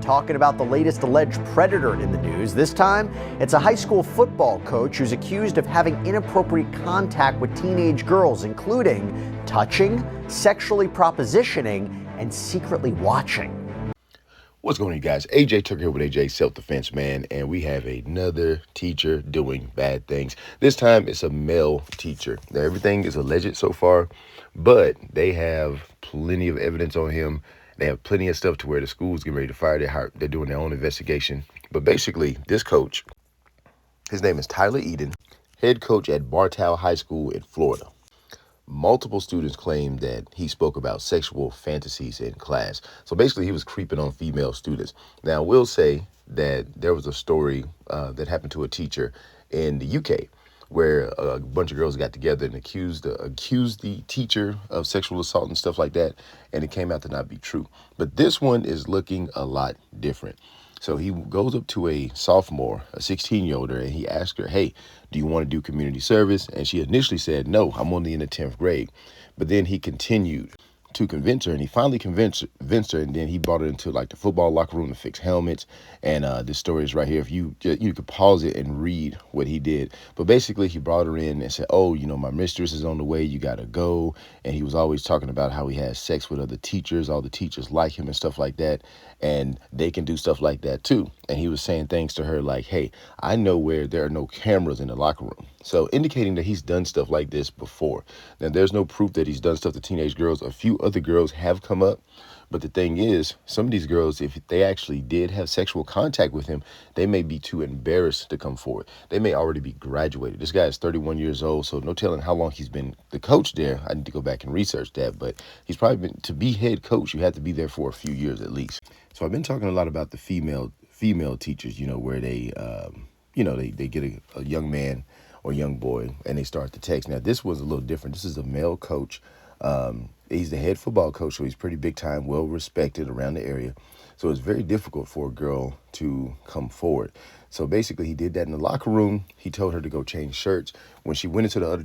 talking about the latest alleged predator in the news. This time, it's a high school football coach who's accused of having inappropriate contact with teenage girls, including touching, sexually propositioning, and secretly watching. What's going on, you guys? AJ Tucker here with AJ Self-Defense Man, and we have another teacher doing bad things. This time, it's a male teacher. Now, everything is alleged so far, but they have plenty of evidence on him. They have plenty of stuff to where the school's getting ready to fire. They're doing their own investigation. But basically, this coach, his name is Tyler Eden, head coach at Bartow High School in Florida. Multiple students claim that he spoke about sexual fantasies in class. So basically, he was creeping on female students. Now, I will say that there was a story that happened to a teacher in the UK where a bunch of girls got together and accused the teacher of sexual assault and stuff like that, and it came out to not be true. But this one is looking a lot different. So he goes up to a sophomore, a 16-year-old, and he asked her, hey, do you want to do community service? And she initially said, no, I'm only in the 10th grade. But then he continued to convince her, and he finally convinced her, and then he brought her into like the football locker room to fix helmets. And this story is right here. If you could pause it and read what he did. But basically, he brought her in and said, oh, my mistress is on the way, you gotta go. And he was always talking about how he has sex with other teachers, all the teachers like him and stuff like that, and they can do stuff like that too. And he was saying things to her like, hey, I know where there are no cameras in the locker room. So indicating that he's done stuff like this before. Now, there's no proof that he's done stuff to teenage girls. A few other girls have come up. But the thing is, some of these girls, if they actually did have sexual contact with him, they may be too embarrassed to come forward. They may already be graduated. This guy is 31 years old, so no telling how long he's been the coach there. I need to go back and research that. But he's probably been, to be head coach, you have to be there for a few years at least. So I've been talking a lot about the female teachers, where they, they get a young man or young boy and they start to text. Now, this was a little different. This is a male coach. He's the head football coach, so he's pretty big time, well respected around the area. So it's very difficult for a girl to come forward. So basically, he did that in the locker room. He told her to go change shirts. When she went into the other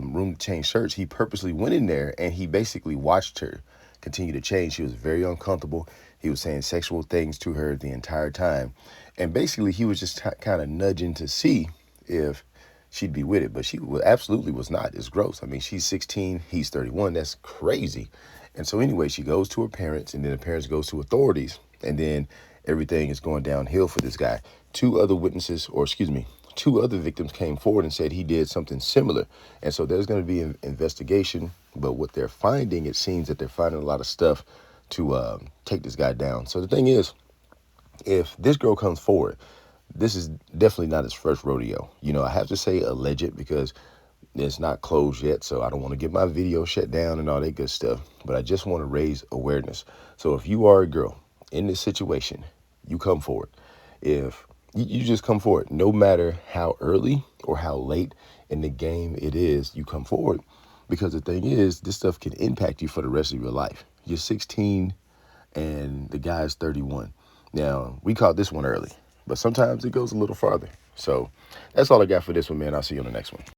room to change shirts, he purposely went in there and he basically watched her continue to change. She was very uncomfortable. He was saying sexual things to her the entire time. And basically, he was just kind of nudging to see if she'd be with it, but she absolutely was not. It's gross. I mean, she's 16, he's 31. That's crazy. And so anyway, she goes to her parents, and then the parents goes to authorities, and then everything is going downhill for this guy. Two other victims came forward and said he did something similar. And so there's going to be an investigation, but what they're finding, it seems that they're finding a lot of stuff to take this guy down. So the thing is, if this girl comes forward, this is definitely not his first rodeo. I have to say alleged because it's not closed yet, so I don't want to get my video shut down and all that good stuff, but I just want to raise awareness. So if you are a girl in this situation, you come forward. If you just come forward, no matter how early or how late in the game it is, you come forward, because the thing is, this stuff can impact you for the rest of your life. You're 16 and the guy's 31. Now, we caught this one early, but sometimes it goes a little farther. So that's all I got for this one, man. I'll see you on the next one.